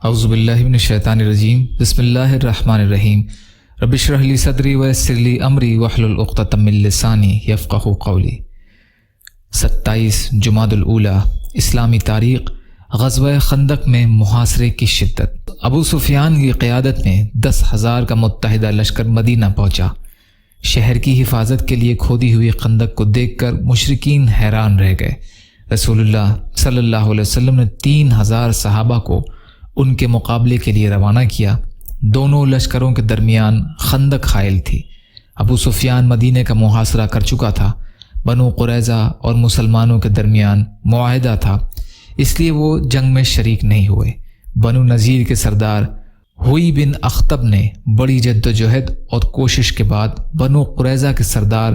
اعوذ باللہ من الشیطان الرجیم بسم اللہ الرحمن الرحیم رب اشرح لی صدری ویسر لی امری واحلل عقدۃ من لسانی یفقہوا قولی۔ 27 جمادی الاولیٰ اسلامی تاریخ۔ غزوہ خندق میں محاصرے کی شدت۔ ابو سفیان کی قیادت میں 10,000 کا متحدہ لشکر مدینہ پہنچا۔ شہر کی حفاظت کے لیے کھودی ہوئی خندق کو دیکھ کر مشرکین حیران رہ گئے۔ رسول اللہ صلی اللہ علیہ وسلم نے 3,000 صحابہ کو ان کے مقابلے کے لیے روانہ کیا۔ دونوں لشکروں کے درمیان خندق حائل تھی۔ ابو سفیان مدینے کا محاصرہ کر چکا تھا۔ بنو قریظہ اور مسلمانوں کے درمیان معاہدہ تھا، اس لیے وہ جنگ میں شریک نہیں ہوئے۔ بنو نذیر کے سردار ہوئی بن اخطب نے بڑی جدوجہد اور کوشش کے بعد بنو قریظہ کے سردار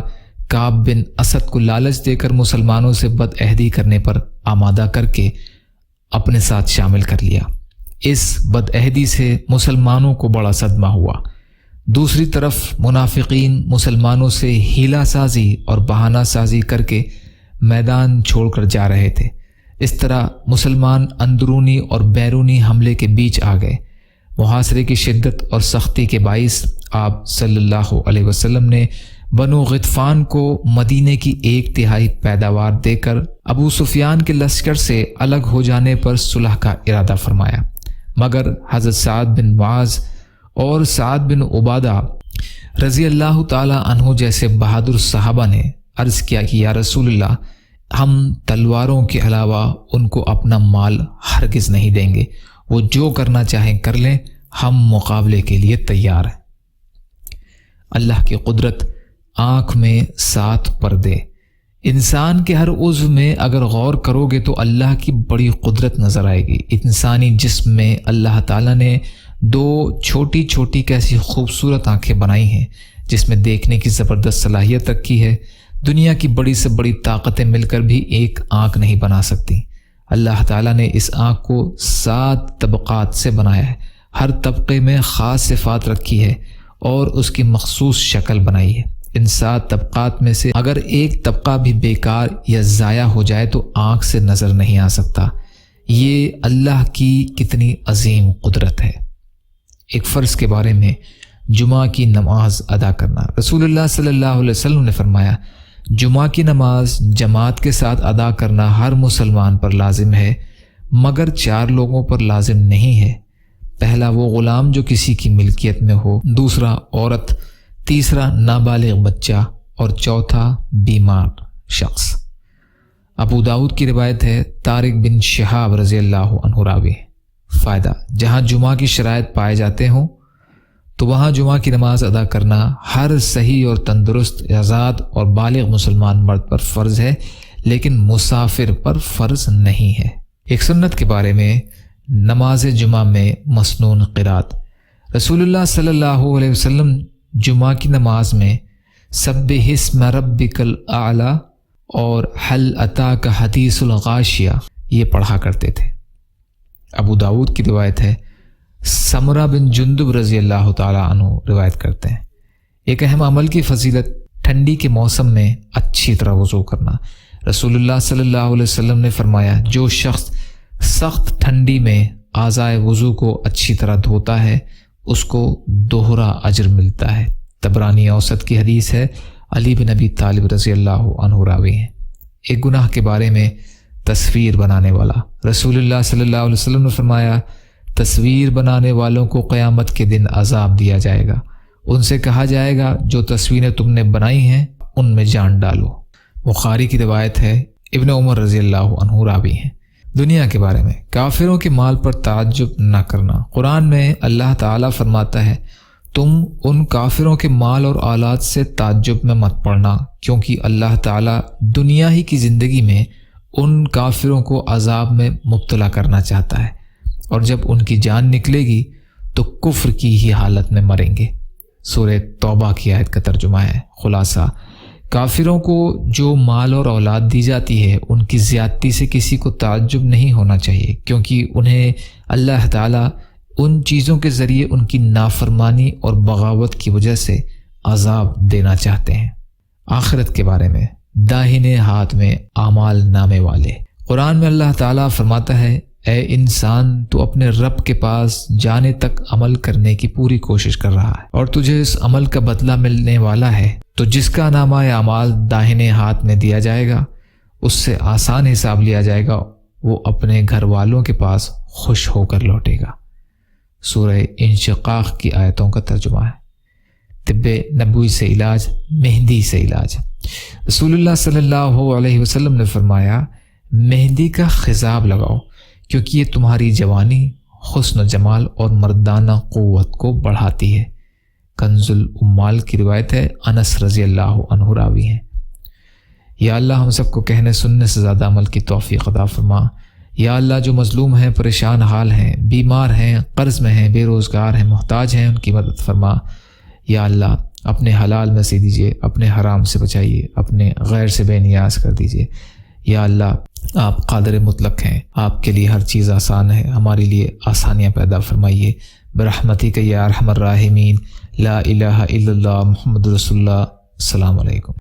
کعب بن اسد کو لالچ دے کر مسلمانوں سے بدعہدی کرنے پر آمادہ کر کے اپنے ساتھ شامل کر لیا۔ اس بدعہدی سے مسلمانوں کو بڑا صدمہ ہوا۔ دوسری طرف منافقین مسلمانوں سے ہیلا سازی اور بہانہ سازی کر کے میدان چھوڑ کر جا رہے تھے۔ اس طرح مسلمان اندرونی اور بیرونی حملے کے بیچ آ گئے۔ محاصرے کی شدت اور سختی کے باعث آپ صلی اللہ علیہ وسلم نے بنو غطفان کو مدینے کی 1/3 پیداوار دے کر ابو سفیان کے لشکر سے الگ ہو جانے پر صلح کا ارادہ فرمایا، مگر حضرت سعد بن معاذ اور سعد بن عبادہ رضی اللہ تعالی عنہ جیسے بہادر صحابہ نے عرض کیا کہ یا رسول اللہ، ہم تلواروں کے علاوہ ان کو اپنا مال ہرگز نہیں دیں گے، وہ جو کرنا چاہیں کر لیں، ہم مقابلے کے لیے تیار ہیں۔ اللہ کی قدرت آنکھ میں 7 پردے۔ انسان کے ہر عضو میں اگر غور کرو گے تو اللہ کی بڑی قدرت نظر آئے گی۔ انسانی جسم میں اللہ تعالیٰ نے 2 چھوٹی چھوٹی کیسی خوبصورت آنکھیں بنائی ہیں جس میں دیکھنے کی زبردست صلاحیت رکھی ہے۔ دنیا کی بڑی سے بڑی طاقتیں مل کر بھی ایک آنکھ نہیں بنا سکتی۔ اللہ تعالیٰ نے اس آنکھ کو 7 طبقات سے بنایا ہے، ہر طبقے میں خاص صفات رکھی ہے اور اس کی مخصوص شکل بنائی ہے۔ ان 7 طبقات میں سے اگر ایک طبقہ بھی بیکار یا ضائع ہو جائے تو آنکھ سے نظر نہیں آ سکتا۔ یہ اللہ کی کتنی عظیم قدرت ہے۔ ایک فرض کے بارے میں جمعہ کی نماز ادا کرنا۔ رسول اللہ صلی اللہ علیہ وسلم نے فرمایا، جمعہ کی نماز جماعت کے ساتھ ادا کرنا ہر مسلمان پر لازم ہے، مگر 4 لوگوں پر لازم نہیں ہے۔ پہلا وہ غلام جو کسی کی ملکیت میں ہو، دوسرا عورت، تیسرا نابالغ بچہ اور چوتھا بیمار شخص۔ ابو داؤد کی روایت ہے، طارق بن شہاب رضی اللہ عنہ راوی۔ فائدہ: جہاں جمعہ کی شرائط پائے جاتے ہوں تو وہاں جمعہ کی نماز ادا کرنا ہر صحیح اور تندرست آزاد اور بالغ مسلمان مرد پر فرض ہے، لیکن مسافر پر فرض نہیں ہے۔ ایک سنت کے بارے میں نماز جمعہ میں مسنون قرات۔ رسول اللہ صلی اللہ علیہ وسلم جمعہ کی نماز میں سبح اسم ربک الاعلی اور هل اتاک حدیث الغاشیہ یہ پڑھا کرتے تھے۔ ابو داؤد کی روایت ہے، سمرہ بن جندب رضی اللہ تعالی عنہ روایت کرتے ہیں، ایک اہم عمل کی فضیلت ٹھنڈی کے موسم میں اچھی طرح وضو کرنا۔ رسول اللہ صلی اللہ علیہ وسلم نے فرمایا، جو شخص سخت ٹھنڈی میں اعضائے وضو کو اچھی طرح دھوتا ہے اس کو دوہرا اجر ملتا ہے۔ طبرانی اوسط کی حدیث ہے، علی بن ابی طالب رضی اللہ عنہ راوی ہیں۔ ایک گناہ کے بارے میں تصویر بنانے والا۔ رسول اللہ صلی اللہ علیہ وسلم نے فرمایا، تصویر بنانے والوں کو قیامت کے دن عذاب دیا جائے گا۔ ان سے کہا جائے گا، جو تصویریں تم نے بنائی ہیں ان میں جان ڈالو۔ بخاری کی روایت ہے، ابن عمر رضی اللہ عنہ راوی ہیں۔ دنیا کے بارے میں کافروں کے مال پر تعجب نہ کرنا۔ قرآن میں اللہ تعالیٰ فرماتا ہے، تم ان کافروں کے مال اور اولاد سے تعجب میں مت پڑنا، کیونکہ اللہ تعالیٰ دنیا ہی کی زندگی میں ان کافروں کو عذاب میں مبتلا کرنا چاہتا ہے، اور جب ان کی جان نکلے گی تو کفر کی ہی حالت میں مریں گے۔ سورہ توبہ کی آیت کا ترجمہ ہے۔ خلاصہ: کافروں کو جو مال اور اولاد دی جاتی ہے ان کی زیادتی سے کسی کو تعجب نہیں ہونا چاہیے، کیونکہ انہیں اللہ تعالیٰ ان چیزوں کے ذریعے ان کی نافرمانی اور بغاوت کی وجہ سے عذاب دینا چاہتے ہیں۔ آخرت کے بارے میں داہنے ہاتھ میں اعمال نامے والے۔ قرآن میں اللہ تعالیٰ فرماتا ہے، اے انسان تو اپنے رب کے پاس جانے تک عمل کرنے کی پوری کوشش کر رہا ہے اور تجھے اس عمل کا بدلہ ملنے والا ہے، تو جس کا نامہ اعمال داہنے ہاتھ میں دیا جائے گا اس سے آسان حساب لیا جائے گا، وہ اپنے گھر والوں کے پاس خوش ہو کر لوٹے گا۔ سورہ انشقاق کی آیتوں کا ترجمہ ہے۔ طب نبوی سے علاج، مہندی سے علاج۔ رسول اللہ صلی اللہ علیہ وسلم نے فرمایا، مہندی کا خضاب لگاؤ کیونکہ یہ تمہاری جوانی، حسن و جمال اور مردانہ قوت کو بڑھاتی ہے۔ کنز العمال کی روایت ہے، انس رضی اللہ عنہ راوی ہیں۔ یا اللہ ہم سب کو کہنے سننے سے زیادہ عمل کی توفیق عطا فرما۔ یا اللہ جو مظلوم ہیں، پریشان حال ہیں، بیمار ہیں، قرض میں ہیں، بے روزگار ہیں، محتاج ہیں، ان کی مدد فرما۔ یا اللہ اپنے حلال میں سے دیجیے، اپنے حرام سے بچائیے، اپنے غیر سے بے نیاز کر دیجیے۔ یا اللہ آپ قادر مطلق ہیں، آپ کے لیے ہر چیز آسان ہے، ہمارے لیے آسانیاں پیدا فرمائیے برحمتک یا ارحم الراحمین۔ لا الہ الا اللہ محمد رسول اللہ۔ السلام علیکم۔